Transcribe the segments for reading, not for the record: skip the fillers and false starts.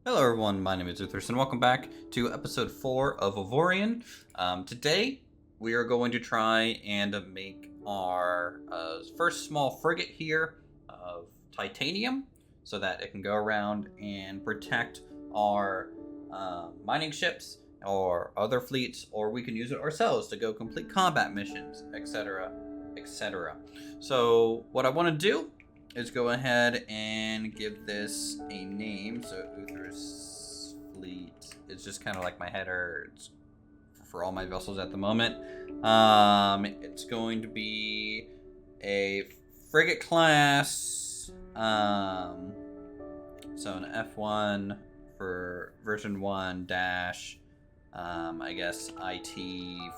Hello everyone, my name is Uthris and welcome back to episode 4 of Avorion. Today we are going to try and make our first small frigate here of titanium so that it can go around and protect our mining ships or other fleets, or we can use it ourselves to go complete combat missions, etc, etc. So what I want to do is go ahead and give this a name. So Uthris fleet is just kind of like my header for all my vessels at the moment. It's going to be a frigate class. So an F1 for version 1 dash, I guess IT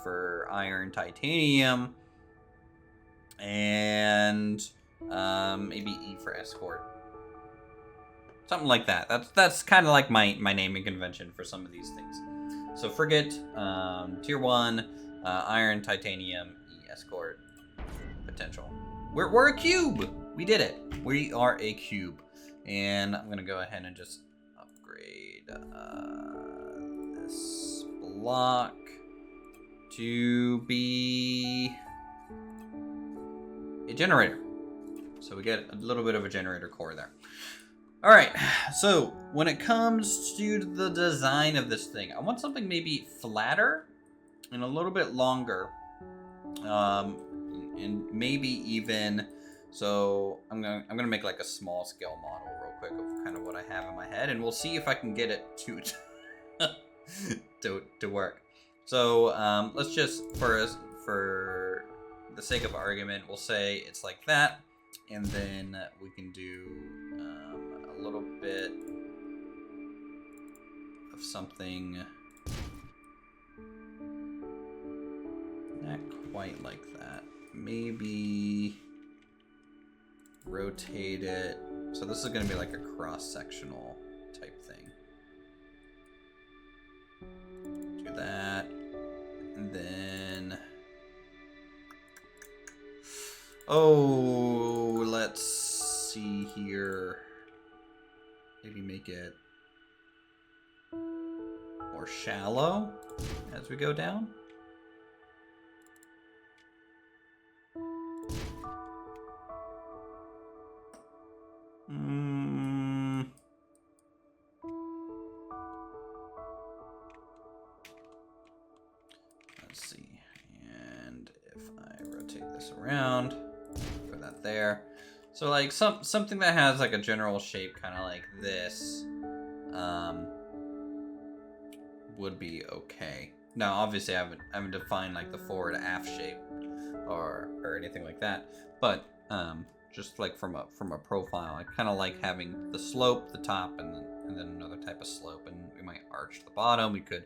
for iron titanium, and maybe E for Escort. Something like that. That's kind of like my naming convention for some of these things. So frigate, tier 1, iron, titanium, E, Escort, potential. We're a cube! We did it. We are a cube. And I'm gonna go ahead and just upgrade this block to be a generator. So we get a little bit of a generator core there. All right, so when it comes to the design of this thing, I want something maybe flatter and a little bit longer. And maybe even, so I'm gonna make like a small scale model real quick of kind of what I have in my head, and we'll see if I can get it to work. So let's just, for the sake of argument, we'll say it's like that, and then we can do a little bit of something not quite like that. Maybe rotate it. So this is going to be like a cross-sectional type thing. Do that, and then let's see here. Maybe make it more shallow as we go down. Let's see. And if I rotate this around, put that there. So like something that has like a general shape kind of like this would be okay. Now obviously I haven't defined like the forward aft shape or anything like that, but just like from a profile, I kind of like having the slope, the top, and then another type of slope, and we might arch the bottom. We could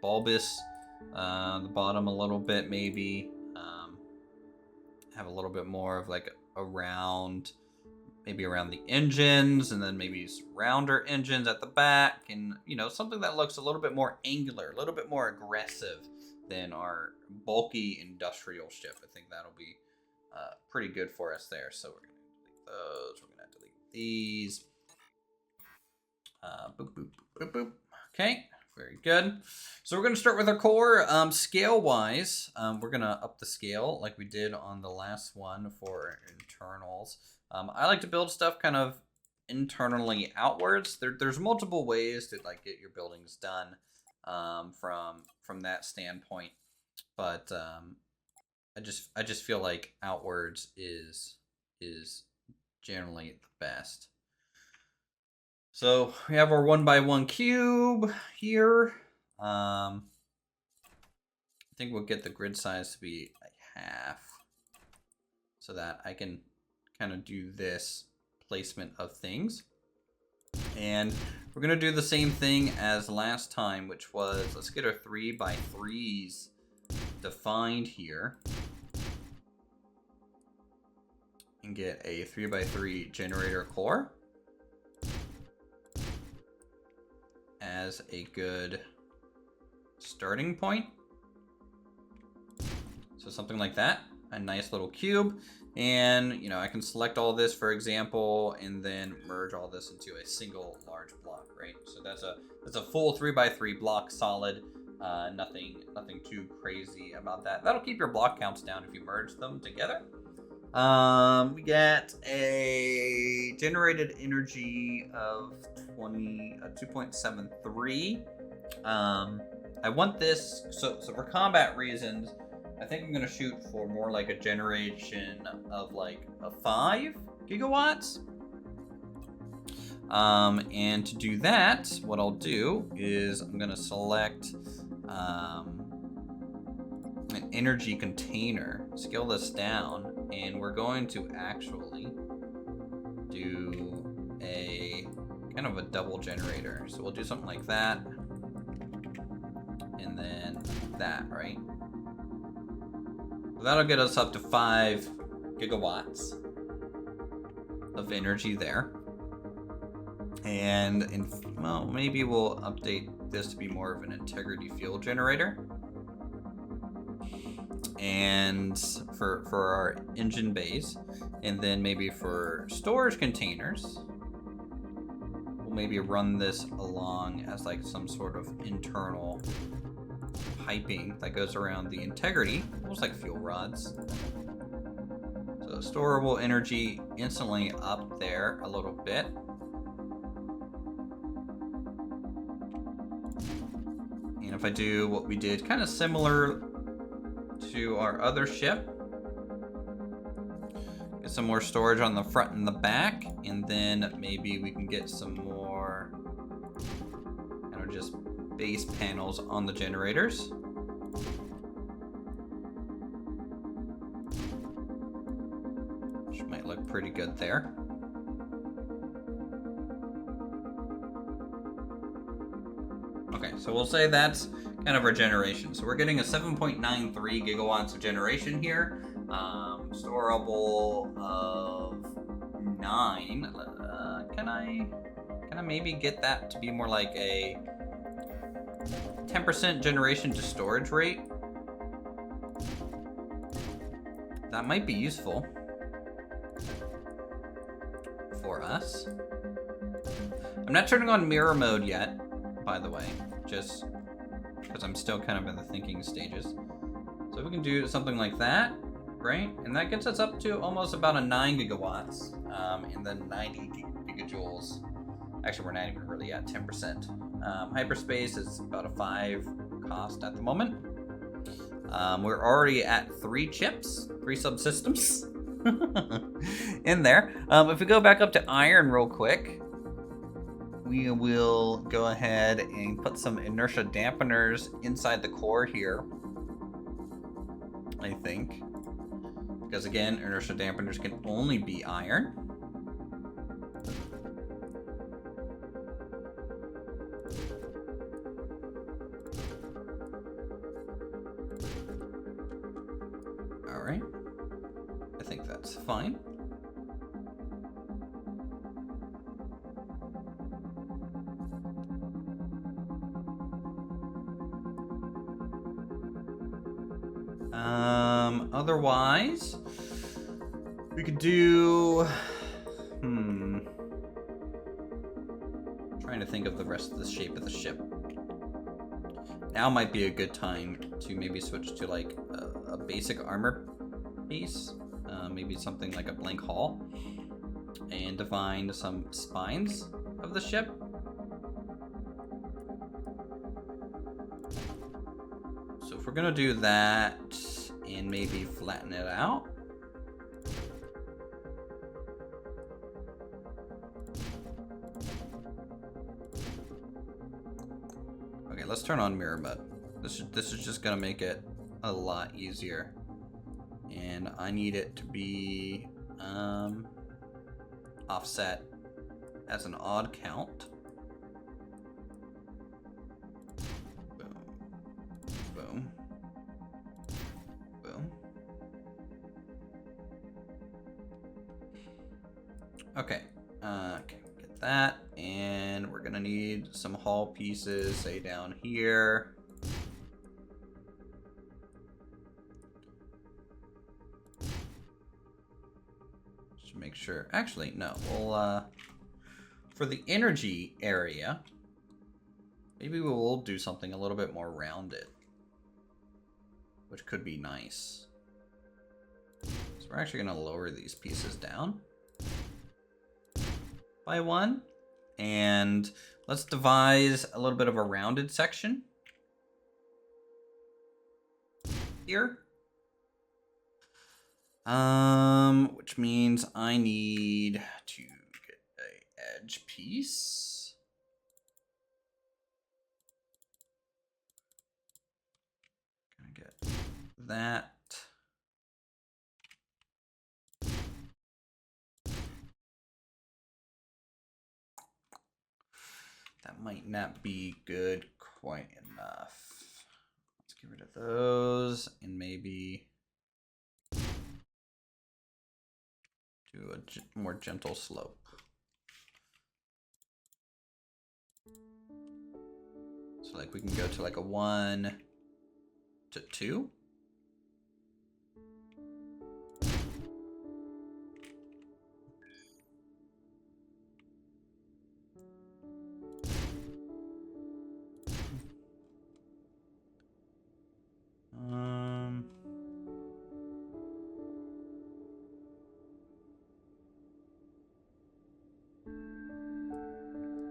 bulbous the bottom a little bit, maybe have a little bit more of like around the engines, and then maybe rounder engines at the back, and something that looks a little bit more angular, a little bit more aggressive than our bulky industrial ship. I think that'll be pretty good for us there. So we're gonna delete those. We're gonna delete these. Boop, boop, boop, boop. Okay, very good. So we're gonna start with our core. Scale wise, we're gonna up the scale like we did on the last one for internals. I like to build stuff kind of internally outwards. There's multiple ways to like get your buildings done from that standpoint, but I just feel like outwards is generally the best. So we have our 1x1 cube here. I think we'll get the grid size to be like half, so that I can kind of do this placement of things. And we're gonna do the same thing as last time, which was, let's get our 3x3s defined here and get a 3x3 generator core as a good starting point. So something like that. a nice little cube. And, you know, I can select all this, for example, and then merge all this into a single large block, right? So that's a full 3x3 block solid. Nothing too crazy about that. That'll keep your block counts down if you merge them together. We get a generated energy of 2.73. I want this, so for combat reasons, I think I'm gonna shoot for more like a generation of like a 5 gigawatts. And to do that, what I'll do is I'm gonna select an energy container, scale this down, and we're going to actually do a kind of a double generator. So we'll do something like that, and then that, right? So that'll get us up to 5 gigawatts of energy there. And well, maybe we'll update this to be more of an integrity fuel generator. And for our engine bays, and then maybe for storage containers, we'll maybe run this along as like some sort of internal piping that goes around the integrity, almost like fuel rods. So storable energy instantly up there a little bit. And if I do what we did, kind of similar to our other ship, get some more storage on the front and the back, and then maybe we can get some more kind of just base panels on the generators. Which might look pretty good there. Okay, so we'll say that's kind of our generation. So we're getting a 7.93 gigawatts of generation here. Storable of 9. Can I maybe get that to be more like a 10% generation to storage rate? That might be useful for us. I'm not turning on mirror mode yet, by the way, just because I'm still kind of in the thinking stages. So we can do something like that, right? And that gets us up to almost about a 9 gigawatts, and then 90 gigajoules. Actually, we're not even really at 10%. Hyperspace is about a 5 cost at the moment. We're already at 3 chips, 3 subsystems in there. If we go back up to iron real quick, we will go ahead and put some inertia dampeners inside the core here, I think. Because again, inertia dampeners can only be iron. Alright. I think that's fine. Otherwise, we could do, trying to think of the rest of the shape of the ship. Now might be a good time to maybe switch to like a basic armor piece, maybe something like a blank hull, and define some spines of the ship. So if we're gonna do that and maybe flatten it out, okay, let's turn on mirror mode. This is just gonna make it a lot easier, and I need it to be offset as an odd count. Boom, boom, boom. Okay, get that, and we're gonna need some hull pieces, say down here. make sure. Actually, no. We'll for the energy area, maybe we will do something a little bit more rounded, which could be nice. So we're actually going to lower these pieces down by 1, and let's devise a little bit of a rounded section here. Which means I need to get a edge piece. Gonna get that. That might not be good quite enough. Let's get rid of those and maybe do a more gentle slope. So like we can go to like a 1 to 2.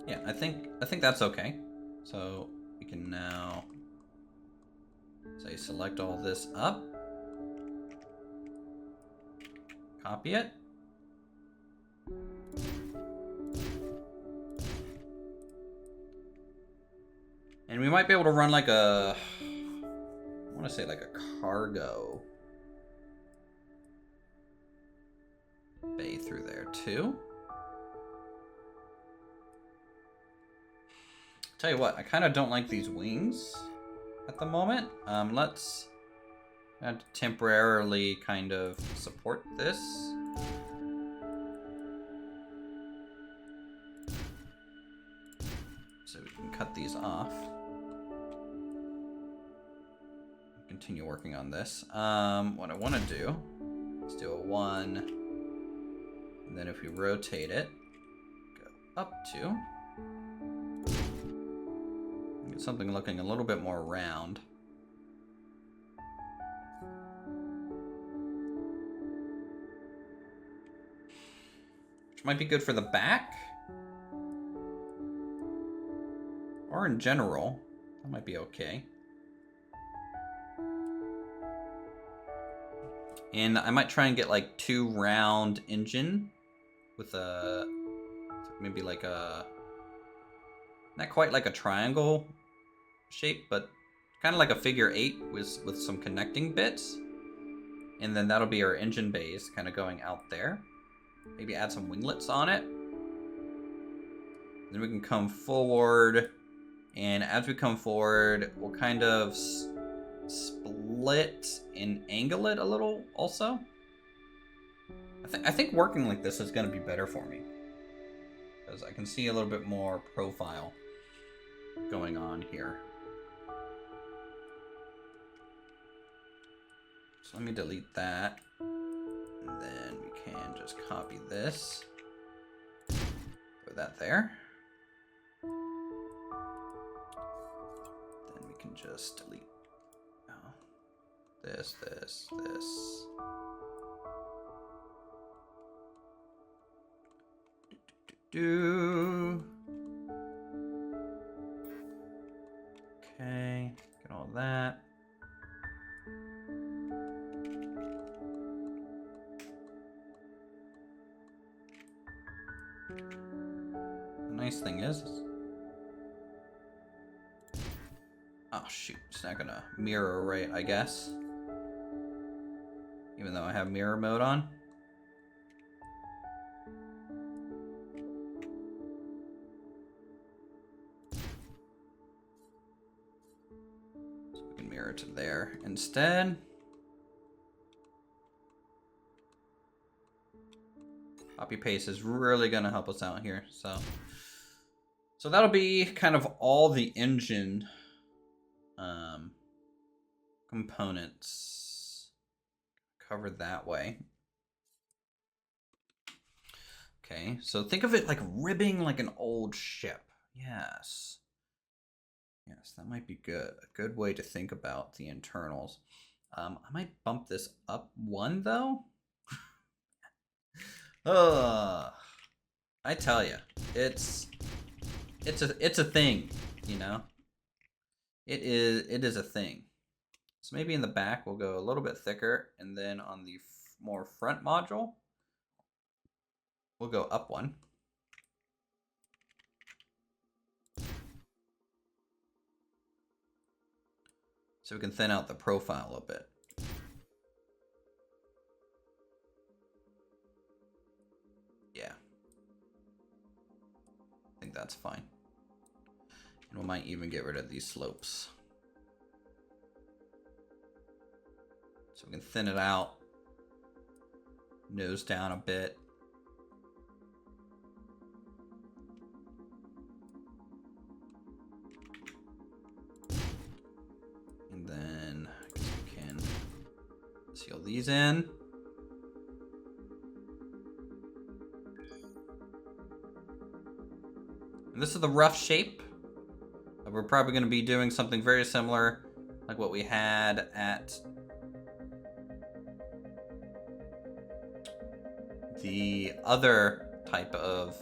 Yeah, I think that's okay. So we can now say select all this up, copy it. And we might be able to run like a, I want to say like a cargo bay through there too. Tell you what, I kind of don't like these wings at the moment. Let's temporarily kind of support this. So we can cut these off. Continue working on this. What I want to do is do a 1, and then if we rotate it, go up 2. Get something looking a little bit more round. Which might be good for the back. Or in general, that might be okay. And I might try and get like 2 round engine with a, maybe like a, not quite like a triangle shape, but kind of like a figure 8 with some connecting bits. And then that'll be our engine bays kind of going out there. Maybe add some winglets on it. Then we can come forward, and as we come forward, we'll kind of split and angle it a little also. I think working like this is going to be better for me, because I can see a little bit more profile going on here. So let me delete that, and then we can just copy this, throw that there. Then we can just delete this. Okay, get all that. The nice thing is, oh shoot, it's not gonna mirror right, I guess. Even though I have mirror mode on. So we can mirror to there instead. Copy paste is really gonna help us out here. So that'll be kind of all the engine components covered that way. Okay, so think of it like ribbing like an old ship. Yes. Yes, that might be good. A good way to think about the internals. I might bump this up one though. I tell you, it's a thing, you know. It is a thing. So maybe in the back we'll go a little bit thicker, and then on the more front module, we'll go up one. So we can thin out the profile a little bit. Yeah. I think that's fine. And we might even get rid of these slopes. So we can thin it out. Nose down a bit. And then I guess we can seal these in. And this is the rough shape. We're probably going to be doing something very similar like what we had at the other type of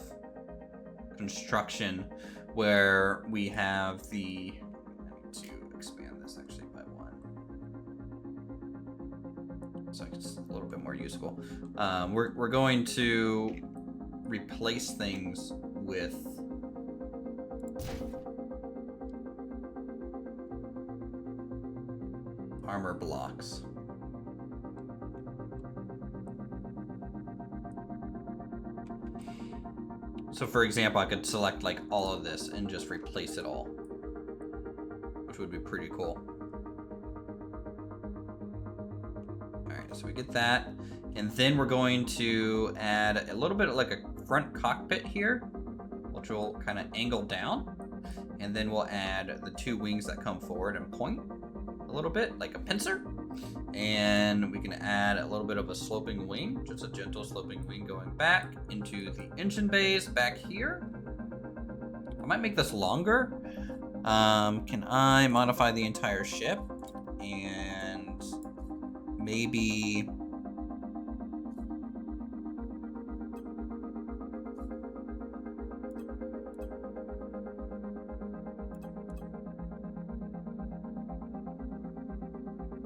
construction where we have the... I need to expand this actually by one. So it's a little bit more usable. We're going to replace things with armor blocks. So for example, I could select like all of this and just replace it all, which would be pretty cool. All right, so we get that. And then we're going to add a little bit of like a front cockpit here, which will kind of angle down. And then we'll add the two wings that come forward and point a little bit, like a pincer. And we can add a little bit of a sloping wing, just a gentle sloping wing going back into the engine bays back here. I might make this longer. Can I modify the entire ship? And maybe...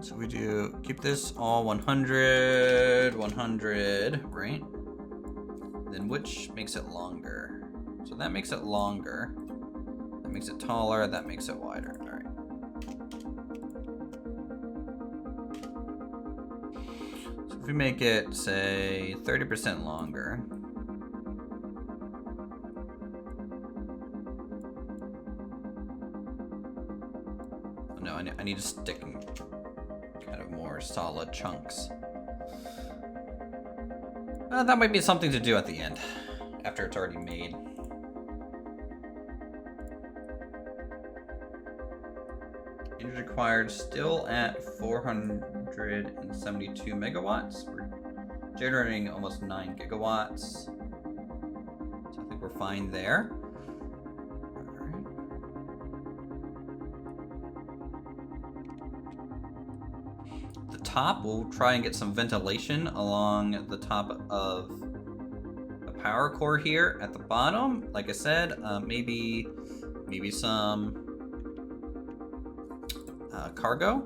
So we do keep this all 100, 100, right? Then which makes it longer? So that makes it longer. That makes it taller. That makes it wider. All right. So if we make it, say, 30% longer. Oh, no, I need to stick in kind of more solid chunks. That might be something to do at the end, after it's already made. Energy required still at 472 megawatts. We're generating almost 9 gigawatts. So I think we're fine there. Top, we'll try and get some ventilation along the top of the power core here at the bottom. Like I said, maybe some cargo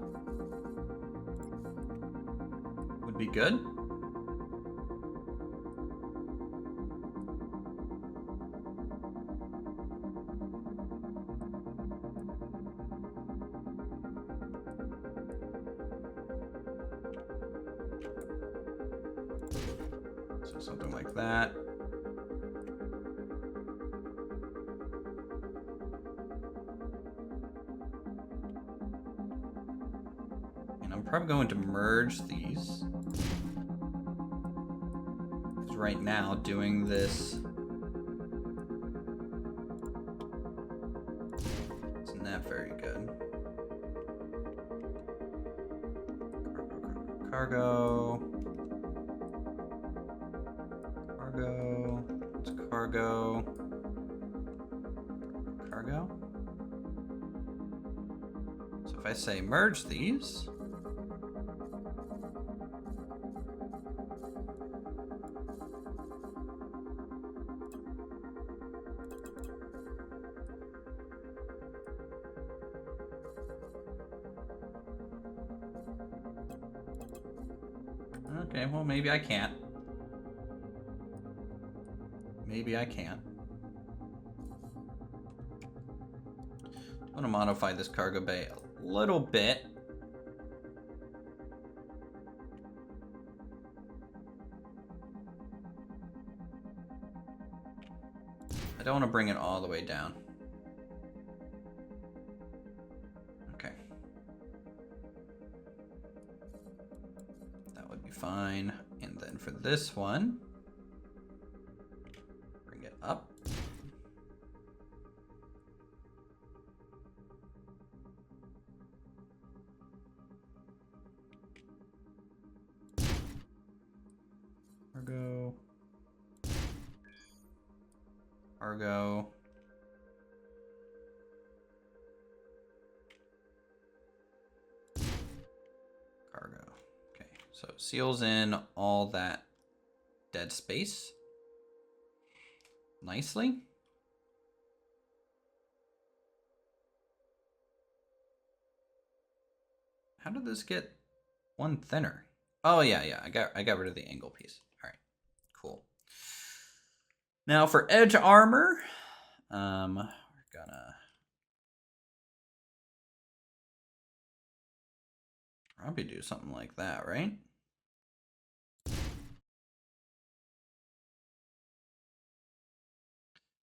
would be good. So something like that. And I'm probably going to merge these. Because right now, doing this isn't that very good. Cargo. Cargo. cargo, cargo. So if I say merge these, okay, well, maybe I can't. Maybe I can't. I want to modify this cargo bay a little bit. I don't want to bring it all the way down. Okay. That would be fine. And then for this one, bring it up. Cargo. Cargo. Cargo. Okay, so it seals in all that dead space nicely. How did this get one thinner? Oh yeah, I got rid of the angle piece. All right, cool. Now for edge armor, we're gonna probably do something like that, right?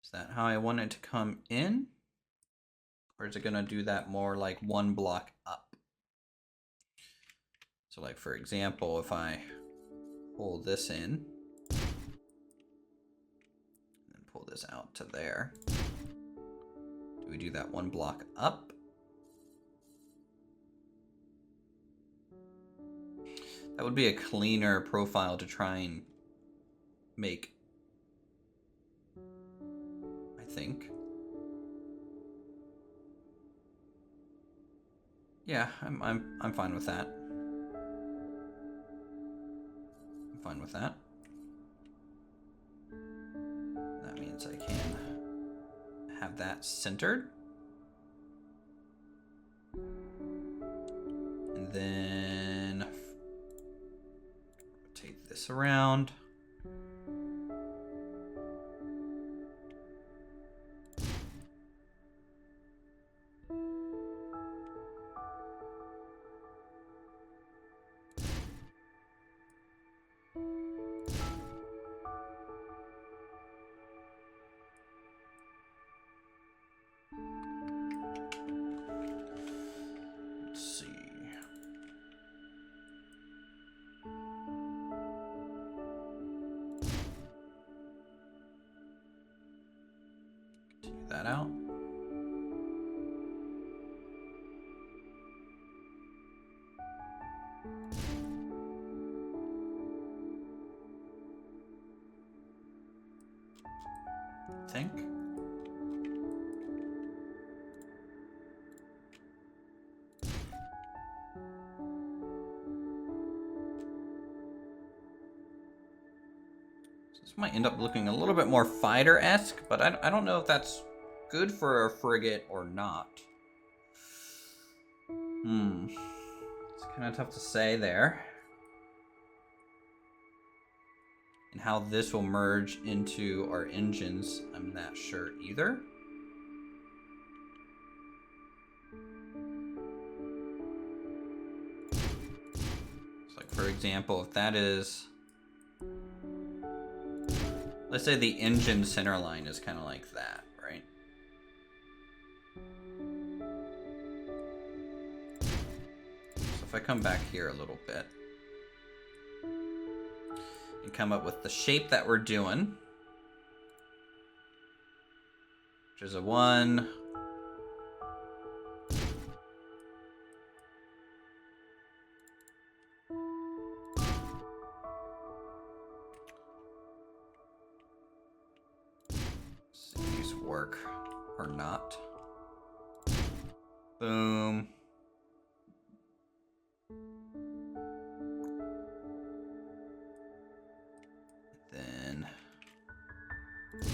Is that how I want it to come in? Or is it gonna do that more like one block up? So like, for example, if I pull this in, and pull this out to there, do we do that one block up? That would be a cleaner profile to try and make, I think. Yeah, I'm fine with that. I'm fine with that. That means I can have that centered. And then rotate this around. That out. I think. This might end up looking a little bit more fighter-esque, but I don't know if that's good for a frigate or not. It's kind of tough to say there. And how this will merge into our engines, I'm not sure either. So like, for example, if that is, let's say the engine center line is kind of like that, right? So if I come back here a little bit and come up with the shape that we're doing, which is a 1, Boom. Then okay,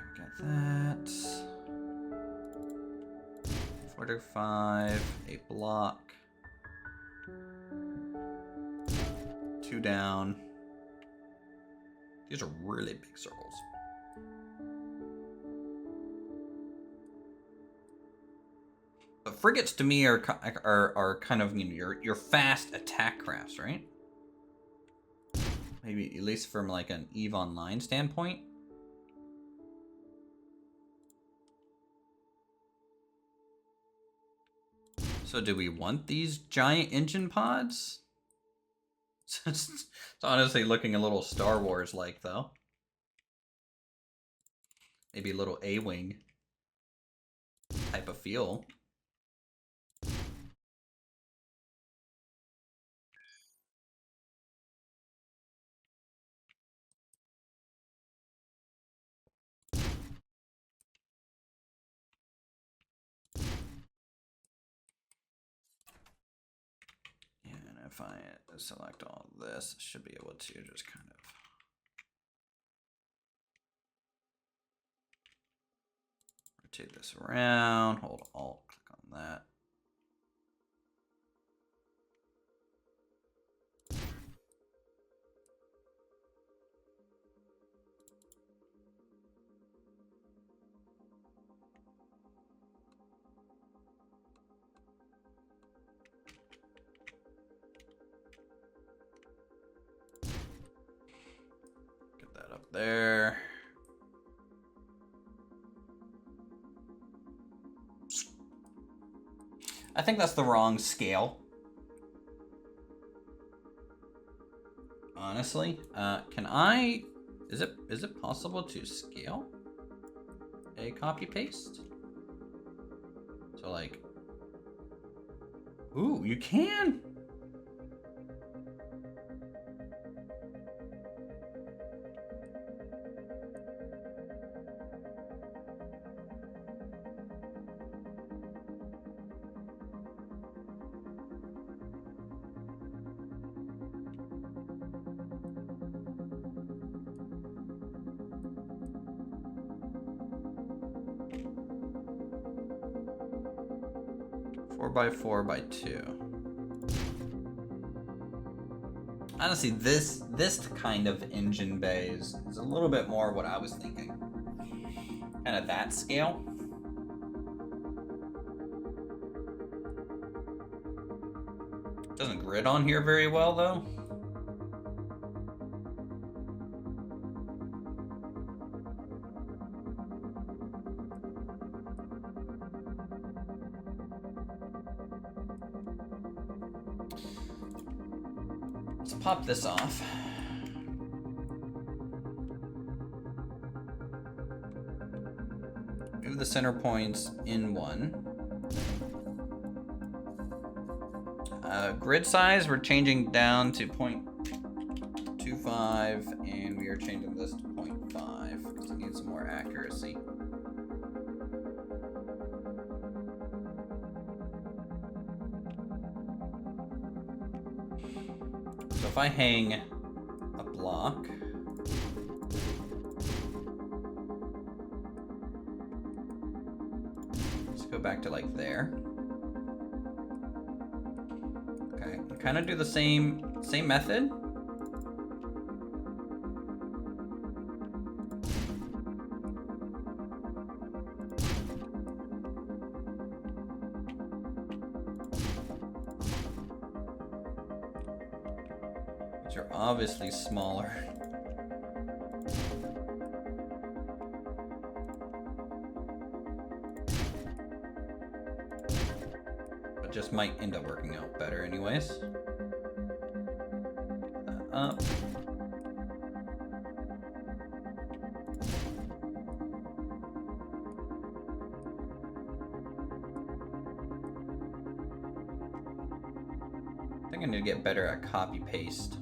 we got that. 4-5, a block. 2 down. These are really big circles. But frigates to me are kind of, you know, your fast attack crafts, right? Maybe at least from like an EVE Online standpoint. So do we want these giant engine pods? It's honestly looking a little Star Wars like though. Maybe a little A-Wing type of feel. And if I select all this, I should be able to just kind of rotate this around, hold Alt, click on that. Get that up there. I think that's the wrong scale. Honestly, can I? Is it possible to scale a copy paste? So like, ooh, you can. By 4x2. Honestly, this kind of engine bay is a little bit more what I was thinking. Kind of that scale. Doesn't grid on here very well though. Pop this off. Move the center points in one. Grid size, we're changing down to 0.25, and we are changing this to 0.5 because it needs some more accuracy. So if I hang a block, let's go back to like there. Okay, kind of do the same method. Are obviously smaller. But just might end up working out better anyways. Get that up. I think I need to get better at copy paste.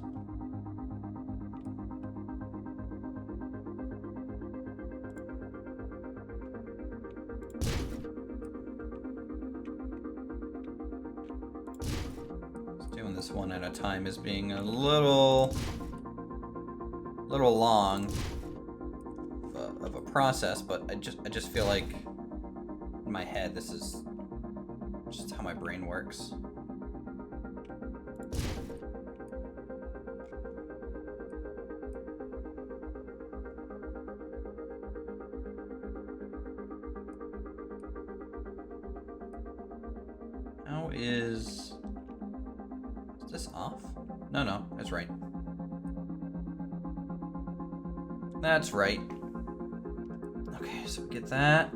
this one at a time is being a little long of a process, but I just feel like in my head this is just how my brain works. How is this off? No, it's right. That's right. Okay, so we get that.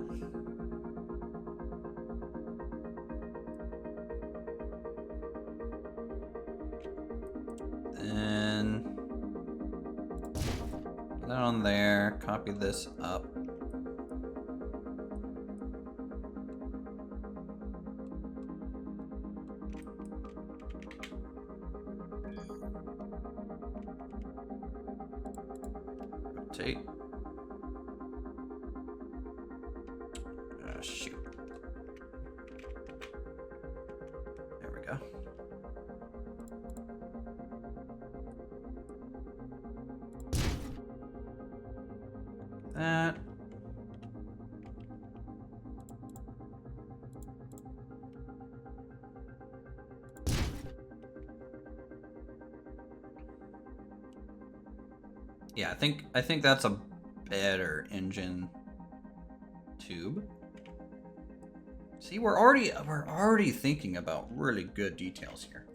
Then put that on there, copy this up. Rotate. Shoot. There we go. That. Yeah, I think that's a better engine tube. See, we're already thinking about really good details here.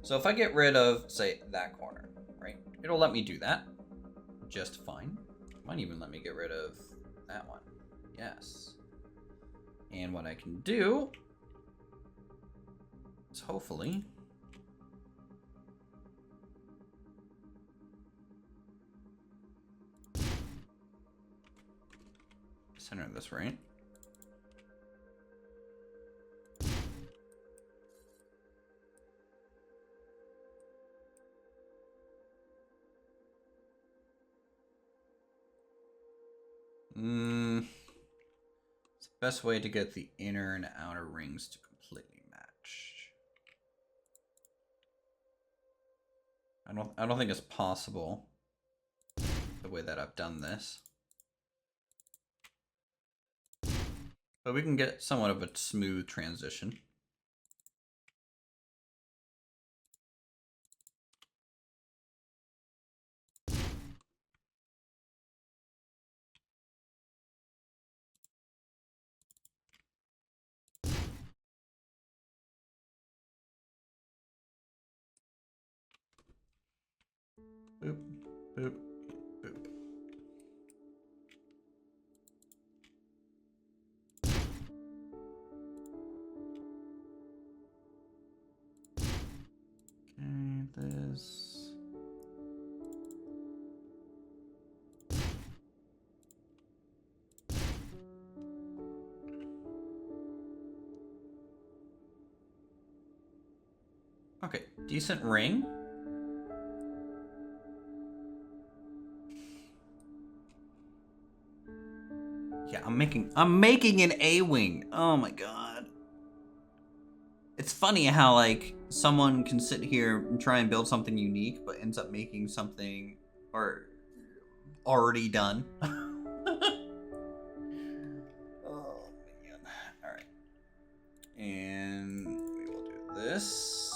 So if I get rid of, say, that corner, right? It'll let me do that just fine. Might even let me get rid of that one. Yes. And what I can do is hopefully center this right. It's the best way to get the inner and outer rings to completely match. I don't think it's possible the way that I've done this. But we can get somewhat of a smooth transition. Boop, boop, boop. Okay, this. Okay, decent ring. Yeah, I'm making an A-wing. Oh my god. It's funny how like someone can sit here and try and build something unique but ends up making something or already done. Oh man. All right. And we will do this.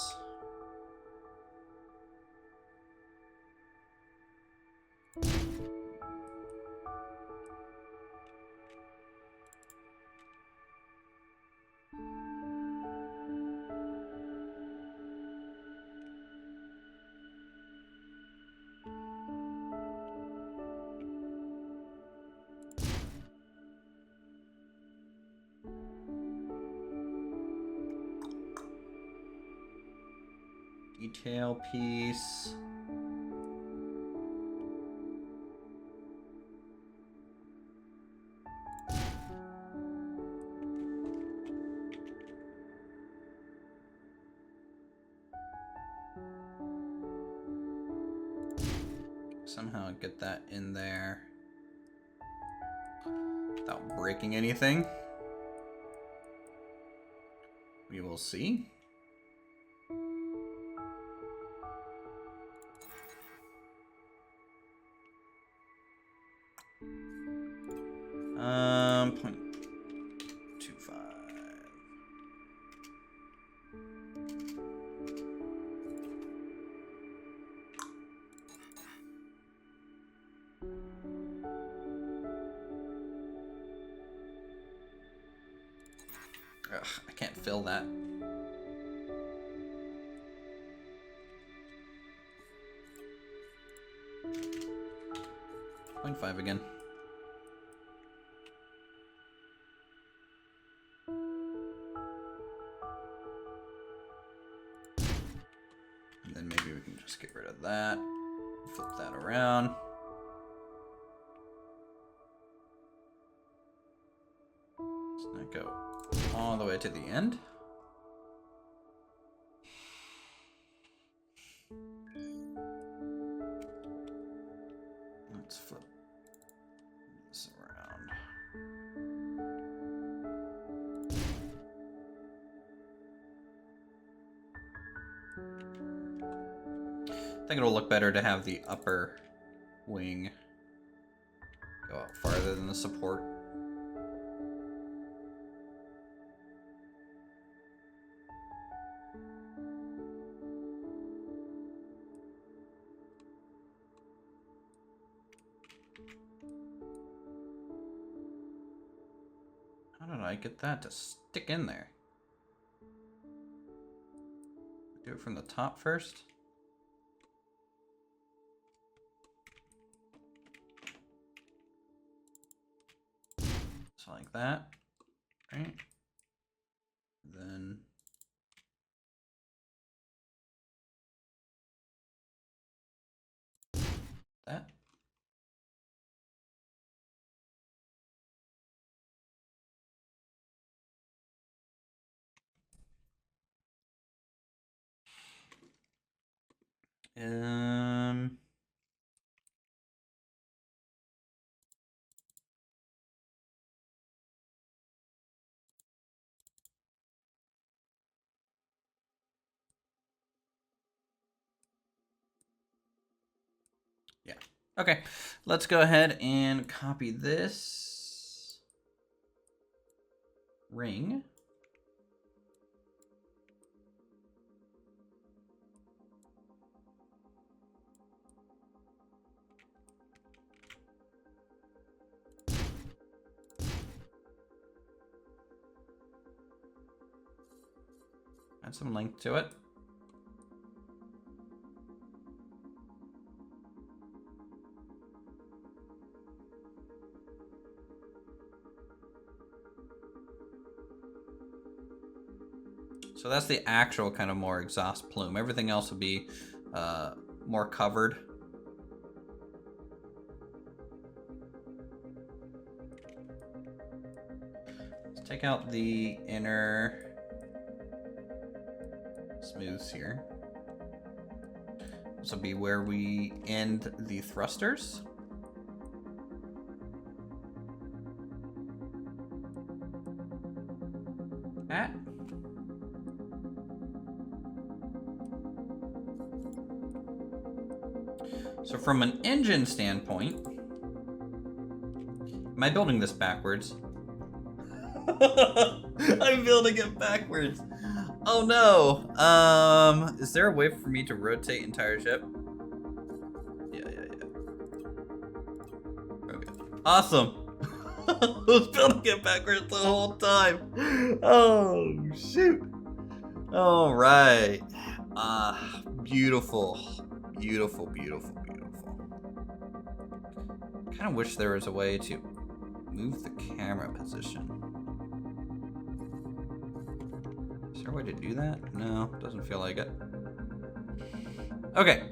Detail piece. Somehow get that in there without breaking anything. We will see. .25. Ugh, I can't fill that. 0.5 again. And then maybe we can just get rid of that. Flip that around. Doesn't that go all the way to the end? Let's flip this around. I think it'll look better to have the upper wing go out farther than the support. How did I get that to stick in there? Do it from the top first. So like that, right? Then that. Yeah. Okay, let's go ahead and copy this ring. Add some length to it. So that's the actual kind of more exhaust plume. Everything else will be more covered. Let's take out the inner smooths here. This will be where we end the thrusters. At. So from an engine standpoint, am I building this backwards? I'm building it backwards. Oh no. Is there a way for me to rotate entire ship? Yeah. Okay. Awesome. I was building it backwards the whole time. Oh shoot. All right. Beautiful. Beautiful. Kind of wish there was a way to move the camera position. Is there a way to do that? No, doesn't feel like it. Okay.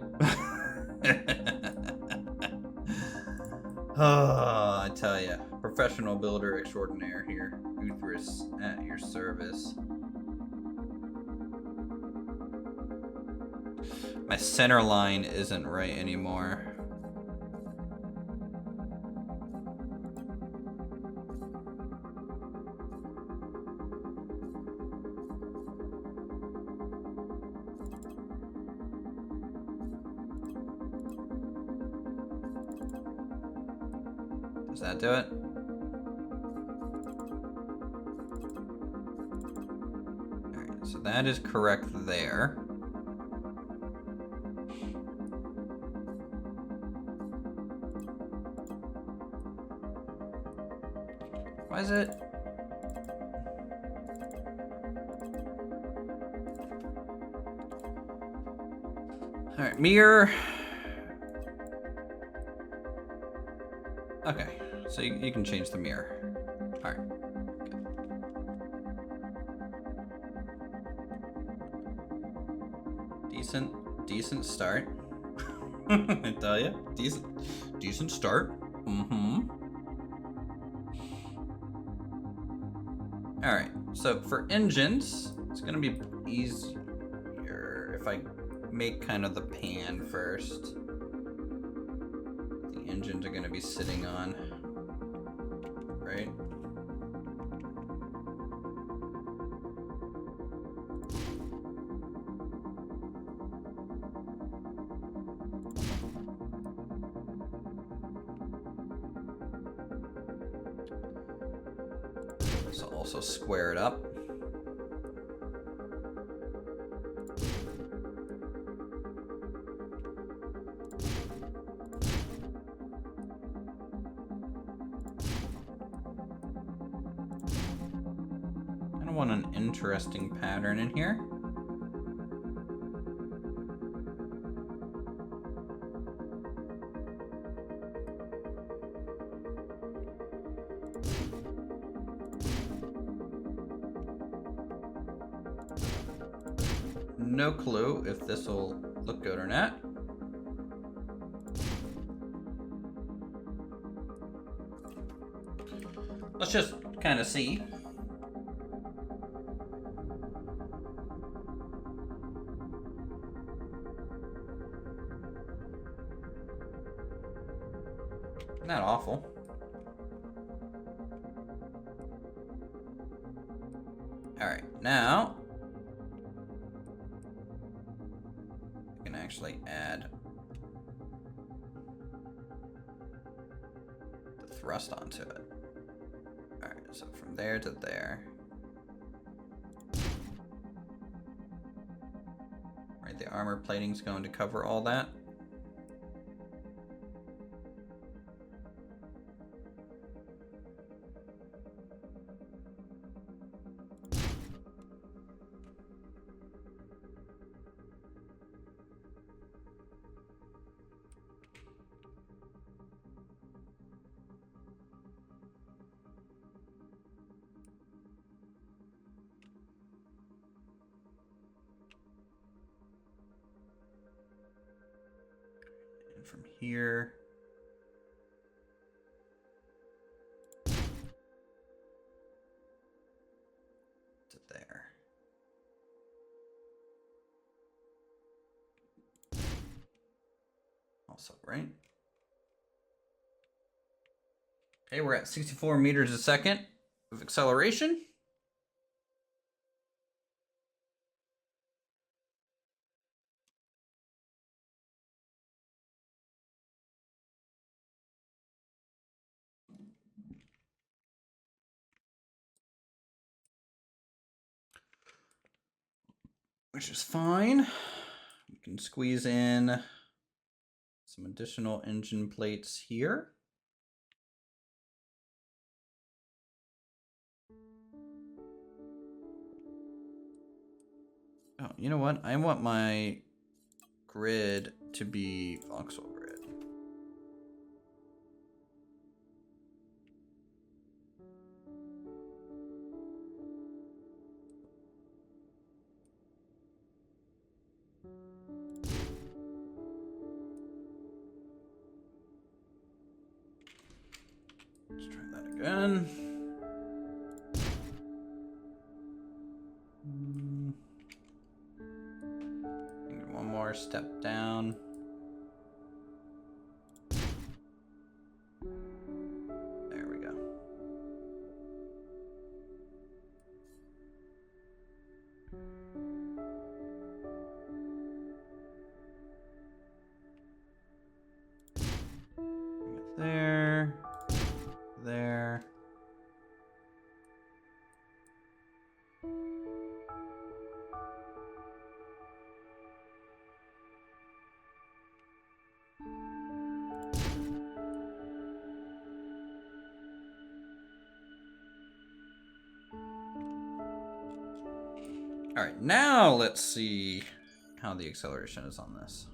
Oh, I tell ya, professional builder extraordinaire here. Uthris at your service. My center line isn't right anymore. Does that do it? Alright, so that is correct there. Why is it? Alright, mirror. Okay, so you can change the mirror. Alright. Decent start. I tell you, decent start. Alright, so for engines, it's gonna be easier if I make kind of the pan first. The engines are gonna be sitting on, right? So also square it up. I want an interesting pattern in here. No clue if this will look good or not. Let's just kind of see. Not awful. All right, now I can actually add the thrust onto it. All right, so from there to there. Right, the armor plating's going to cover all that. From here to there. Also, right? Okay, we're at 64 meters a second of acceleration. Which is fine. We can squeeze in some additional engine plates here. Oh, you know what? I want my grid to be voxel grid. Let's try that again. One more step down. There we go. Bring it there. there. All right, now let's see how the acceleration is on this.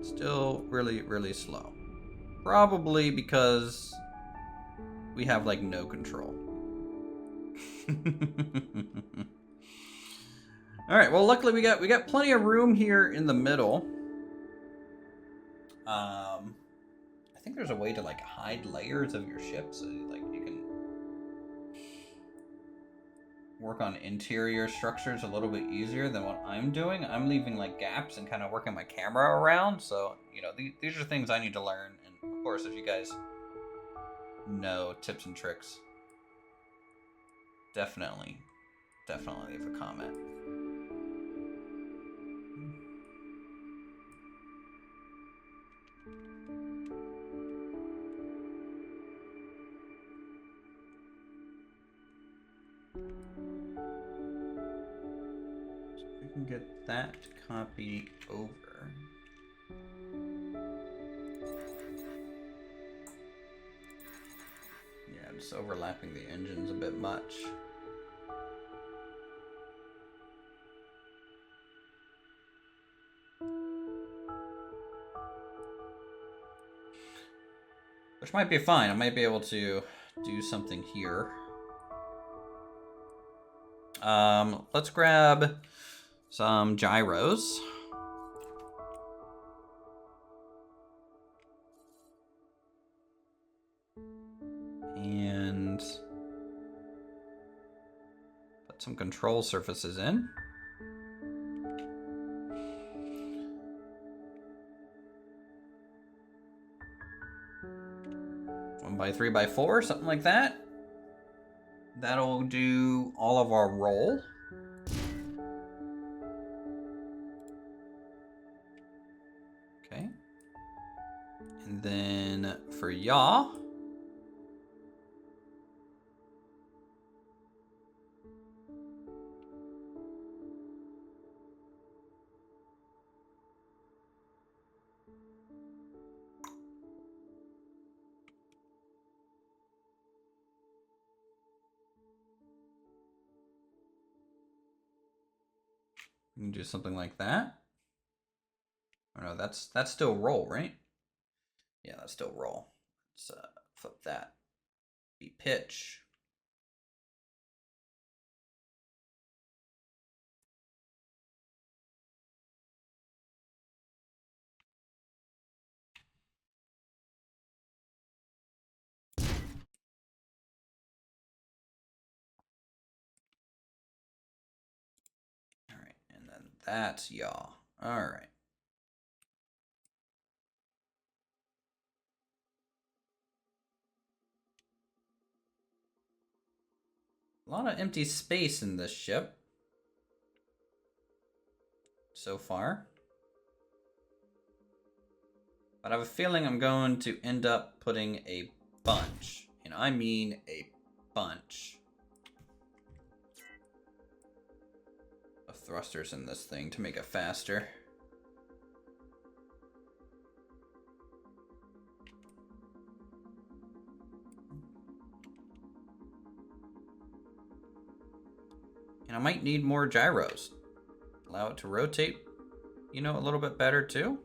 Still really, really slow. Probably because we have like no control. All right, well, luckily we got plenty of room here in the middle. I think there's a way to like hide layers of your ship, so like you can work on interior structures a little bit easier than what I'm doing. I'm leaving like gaps and kind of working my camera around. So, you know, these are things I need to learn. And of course, if you guys know tips and tricks, definitely leave a comment. We can get that copy over. Yeah, just overlapping the engines a bit much. Which might be fine. I might be able to do something here. Let's grab some gyros. And put some control surfaces in. 1x3x4, something like that. That'll do all of our roll. Okay. And then for yaw, you can do something like that. Oh no, that's still roll, right? Yeah, that's still roll. Let's flip that. Be pitch. All right, and then that's yaw. All right. A lot of empty space in this ship so far. But I have a feeling I'm going to end up putting a bunch, and I mean a bunch, of thrusters in this thing to make it faster. And I might need more gyros. Allow it to rotate, you know, a little bit better too.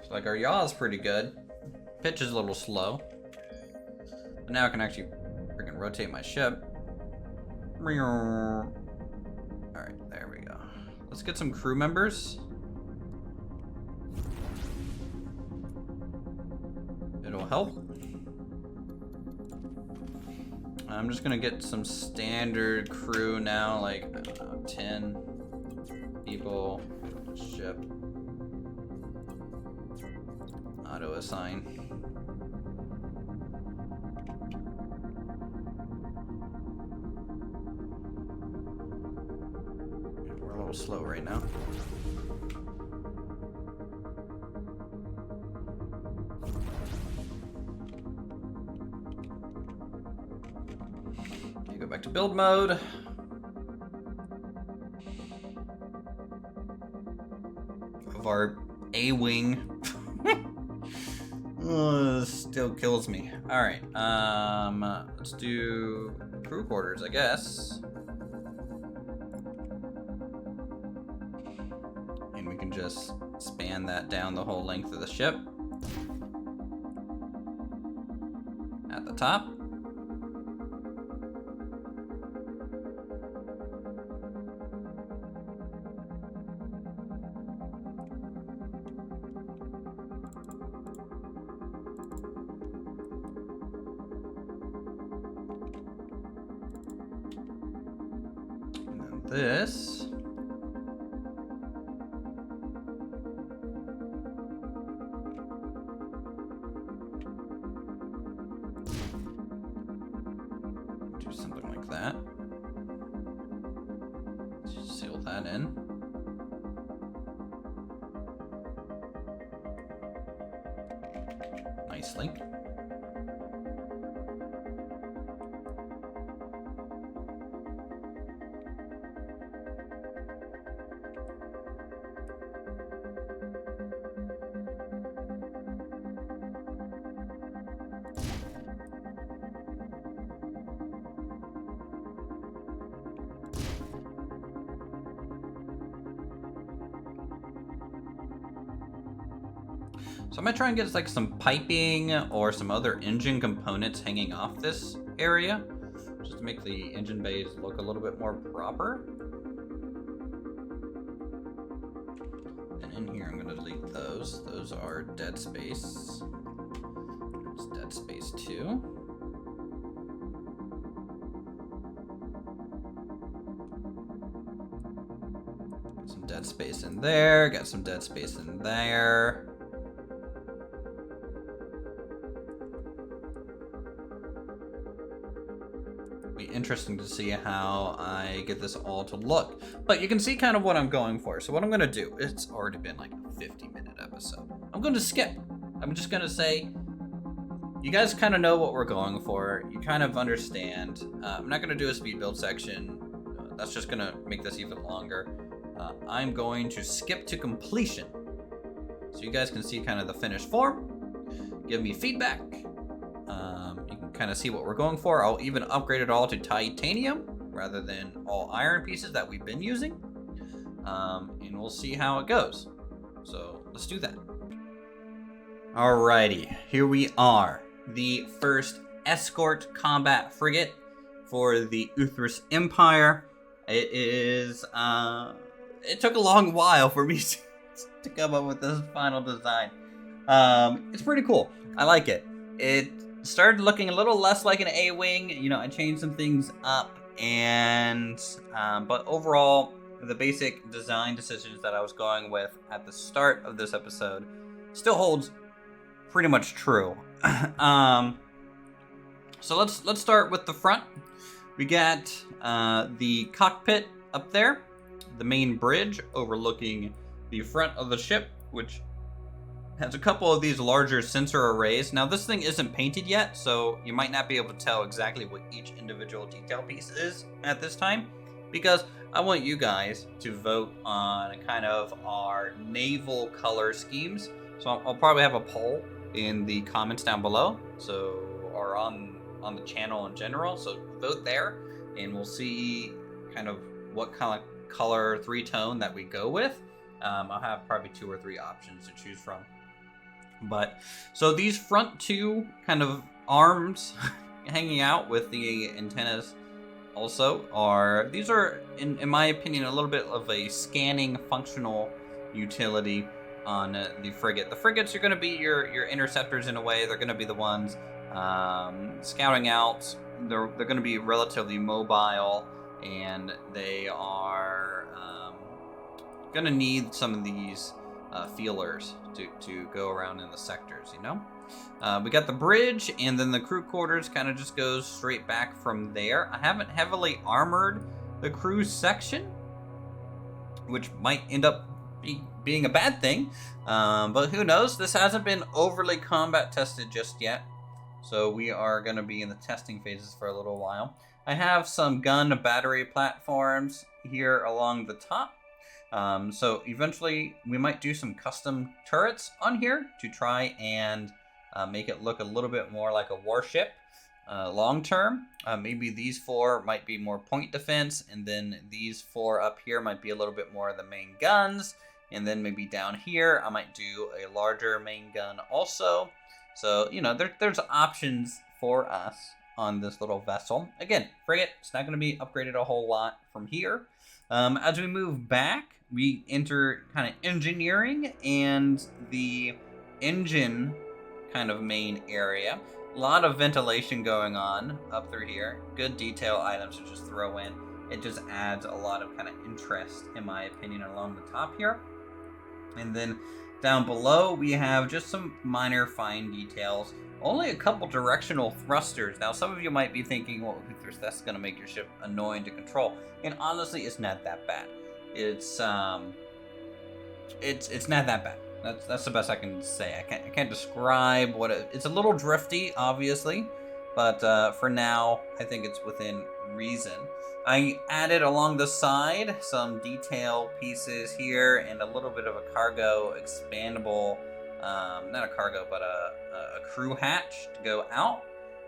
So like our yaw is pretty good. Pitch is a little slow. But now I can actually freaking rotate my ship. Alright, there we go. Let's get some crew members. It'll help. I'm just gonna get some standard crew now, like, I don't know, 10 people, ship, auto assign. little slow right now. Okay, go back to build mode. Of our A-wing. Still kills me. Alright, let's do crew quarters, I guess. And we can just span that down the whole length of the ship. At the top. This do something like that. Seal that in. Nicely. So I'm gonna try and get like some piping or some other engine components hanging off this area, just to make the engine bays look a little bit more proper. And in here I'm gonna delete those. Those are dead space. It's dead space 2. Got some dead space in there, got some dead space in there. Be interesting to see how I get this all to look, but you can see kind of what I'm going for. So what I'm gonna do, it's already been like a 50-minute episode. I'm going to skip. I'm just gonna say, you guys kind of know what we're going for. You kind of understand. I'm not gonna do a speed build section. That's just gonna make this even longer. I'm going to skip to completion, so you guys can see kind of the finished form. Give me feedback. You can kind of see what we're going for. I'll even upgrade it all to titanium rather than all iron pieces that we've been using. And we'll see how it goes. So let's do that. Alrighty, here we are. The first escort combat frigate for the Uthris Empire. It is, it took a long while for me to come up with this final design. It's pretty cool. I like it. It started looking a little less like an A-wing. You know, I changed some things up, and but overall, the basic design decisions that I was going with at the start of this episode still holds pretty much true. So let's start with the front. We got the cockpit up there, the main bridge overlooking the front of the ship, which has a couple of these larger sensor arrays. Now this thing isn't painted yet, so you might not be able to tell exactly what each individual detail piece is at this time, because I want you guys to vote on kind of our naval color schemes. So I'll probably have a poll in the comments down below, so or on the channel in general. So vote there, and we'll see kind of what kind of color 3-tone that we go with. I'll have probably 2 or 3 options to choose from. But so these front 2 kind of arms hanging out with the antennas also are, these are in my opinion a little bit of a scanning functional utility on the frigate. The frigates are going to be your interceptors in a way. They're going to be the ones scouting out. They're going to be relatively mobile, and they are going to need some of these feelers to go around in the sectors, you know? We got the bridge, and then the crew quarters kind of just goes straight back from there. I haven't heavily armored the crew section, which might end up being a bad thing. But who knows? This hasn't been overly combat tested just yet. So we are going to be in the testing phases for a little while. I have some gun battery platforms here along the top. So eventually we might do some custom turrets on here to try and make it look a little bit more like a warship long term. Maybe these 4 might be more point defense, and then these 4 up here might be a little bit more of the main guns. And then maybe down here I might do a larger main gun also. So, you know, there's options for us on this little vessel. Again, frigate, it's not going to be upgraded a whole lot from here. As we move back, we enter kind of engineering and the engine kind of main area. A lot of ventilation going on up through here. Good detail items to just throw in. It just adds a lot of kind of interest, in my opinion, along the top here. And then down below, we have just some minor fine details. Only a couple directional thrusters. Now, some of you might be thinking, well, Uthris, that's going to make your ship annoying to control. And honestly, it's not that bad. It's not that bad. That's the best I can say. I can't describe what it's a little drifty, obviously, but for now, I think it's within reason. I added along the side some detail pieces here and a little bit of a cargo expandable, not a cargo, but a crew hatch to go out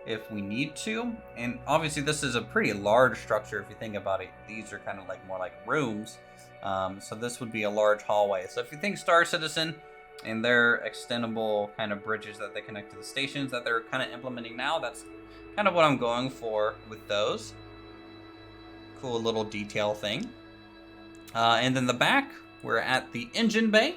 if we need to. And obviously this is a pretty large structure if you think about it. These are kind of like more like rooms. So this would be a large hallway. So if you think Star Citizen and their extendable kind of bridges that they connect to the stations that they're kind of implementing now, that's kind of what I'm going for with those. Cool little detail thing. And then the back, we're at the engine bay,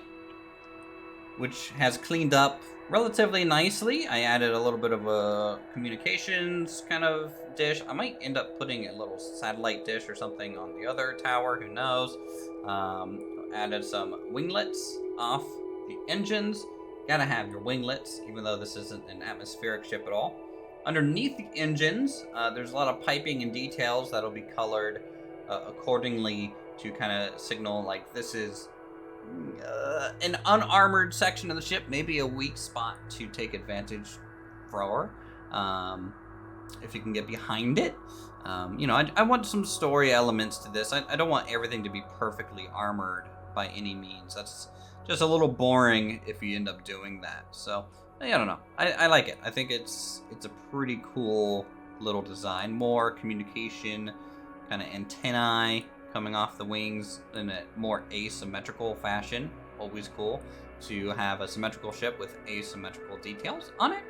which has cleaned up relatively nicely. I added a little bit of a communications kind of dish. I might end up putting a little satellite dish or something on the other tower, who knows. Added some winglets off the engines. Gotta have your winglets, even though this isn't an atmospheric ship at all. Underneath the engines, there's a lot of piping and details that'll be colored accordingly to kind of signal like this is an unarmored section of the ship, maybe a weak spot to take advantage for, if you can get behind it. You know, I want some story elements to this. I don't want everything to be perfectly armored by any means. That's just a little boring if you end up doing that. So I don't know. I like it. I think it's a pretty cool little design. More communication, kind of antennae coming off the wings in a more asymmetrical fashion. Always cool to have a symmetrical ship with asymmetrical details on it.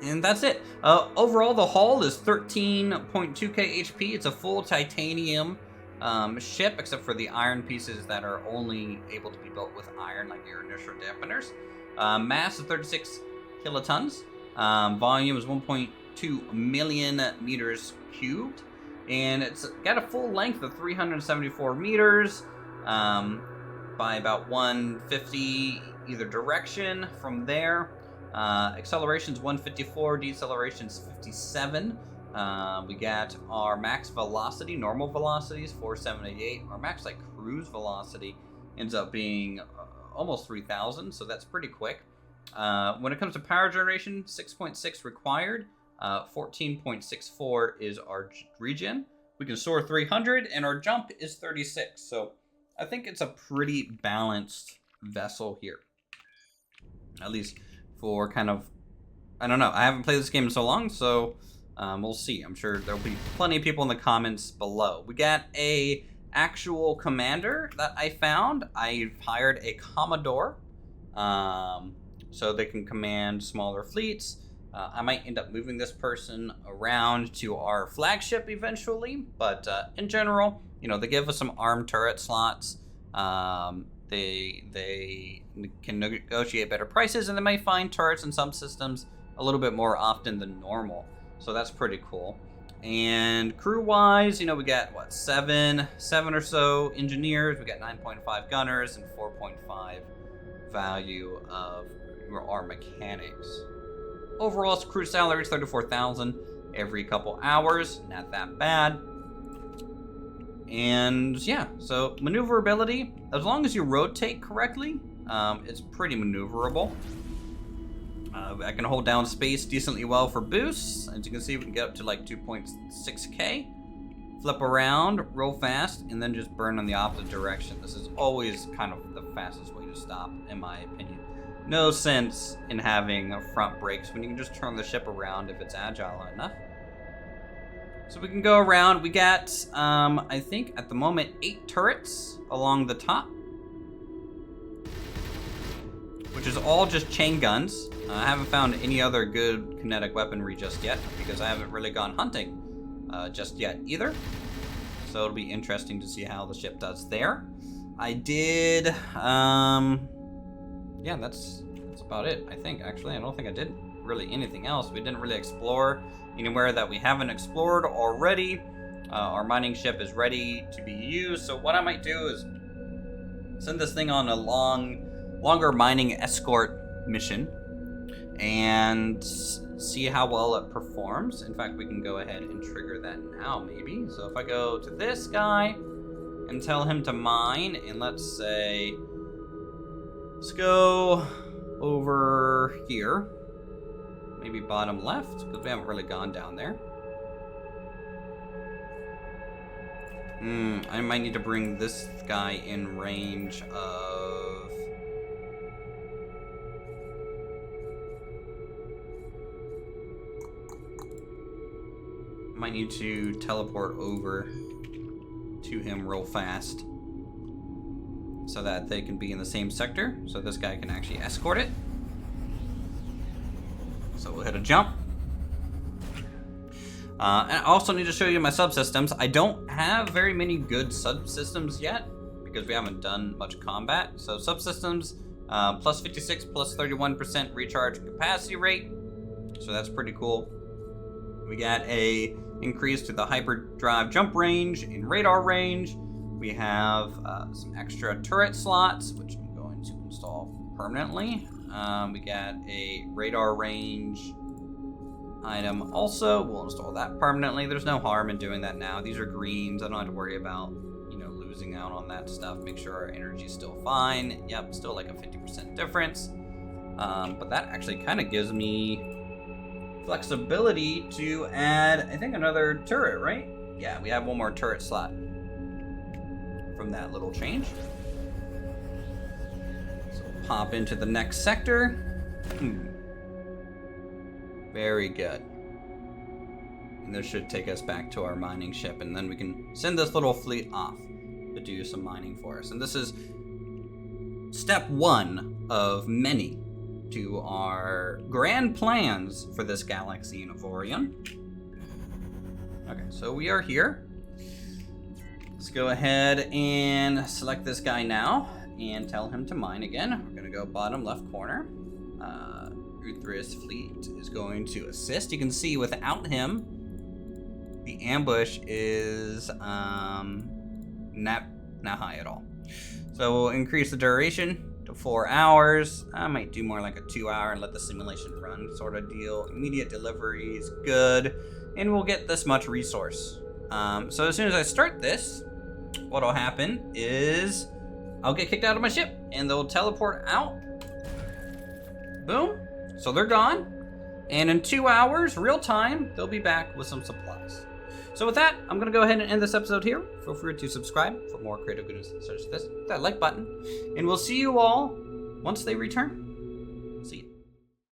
And that's it. Overall, the hull is 13.2k HP. It's a full titanium ship, except for the iron pieces that are only able to be built with iron, like your inertial dampeners. Mass is 36 kilotons. Volume is 1.2 million meters cubed. And it's got a full length of 374 meters by about 150 either direction from there. Acceleration's 154, deceleration's 57. We got our max velocity, normal velocity is 4,788. Our max like cruise velocity ends up being almost 3,000, so that's pretty quick. When it comes to power generation, 6.6 required, 14.64 is our regen. We can soar 300, and our jump is 36. So I think it's a pretty balanced vessel here, at least for kind of, I don't know. I haven't played this game in so long, so we'll see. I'm sure there'll be plenty of people in the comments below. We got a actual commander that I found. I've hired a Commodore, so they can command smaller fleets. I might end up moving this person around to our flagship eventually, but in general, you know, they give us some armed turret slots. They can negotiate better prices, and they may find turrets in some systems a little bit more often than normal. So that's pretty cool. And crew-wise, you know, we got, what, seven or so engineers. We got 9.5 gunners and 4.5 value of our mechanics. Overall, crew salary is 34,000 every couple hours. Not that bad. And yeah, so maneuverability, as long as you rotate correctly, it's pretty maneuverable. I can hold down space decently well for boosts. As you can see, we can get up to like 2.6k. Flip around real fast, and then just burn in the opposite direction. This is always kind of the fastest way to stop, in my opinion. No sense in having front brakes when you can just turn the ship around if it's agile enough. So we can go around. We got, I think at the moment, 8 turrets along the top, which is all just chain guns. I haven't found any other good kinetic weaponry just yet because I haven't really gone hunting just yet either. So it'll be interesting to see how the ship does there. I did, yeah, that's about it, I think. Actually, I don't think I did really anything else. We didn't really explore anywhere that we haven't explored already. Our mining ship is ready to be used. So what I might do is send this thing on a longer mining escort mission and see how well it performs. In fact, we can go ahead and trigger that now, maybe. So if I go to this guy and tell him to mine, and let's say, let's go over here, maybe bottom left, because we haven't really gone down there. I might need to bring this guy in range of... Might need to teleport over to him real fast so that they can be in the same sector, so this guy can actually escort it. So we'll hit a jump. And I also need to show you my subsystems. I don't have very many good subsystems yet because we haven't done much combat. So subsystems, plus 56, plus 31% recharge capacity rate. So that's pretty cool. We got a increase to the hyperdrive jump range and radar range. We have some extra turret slots, which I'm going to install permanently. We got a radar range item also. We'll install that permanently. There's no harm in doing that now. These are greens. I don't have to worry about, you know, losing out on that stuff. Make sure our energy's still fine. Yep, still like a 50% difference. But that actually kind of gives me flexibility to add, I think, another turret, right? Yeah, we have one more turret slot from that little change. So we'll pop into the next sector. Very good. And this should take us back to our mining ship, and then we can send this little fleet off to do some mining for us. And this is step 1 of many to our grand plans for this galaxy in Avorion. Okay, so we are here. Let's go ahead and select this guy now and tell him to mine again. We're gonna go bottom left corner. Uthris fleet is going to assist. You can see without him, the ambush is not high at all. So we'll increase the duration to 4 hours. I might do more like a 2 hour and let the simulation run sort of deal. Immediate delivery is good, and we'll get this much resource. So as soon as I start this, what'll happen is I'll get kicked out of my ship and they'll teleport out. Boom. So they're gone. And in 2 hours, real time, they'll be back with some supplies. So with that, I'm going to go ahead and end this episode here. Feel free to subscribe for more creative goodness such as this. Hit that like button. And we'll see you all once they return.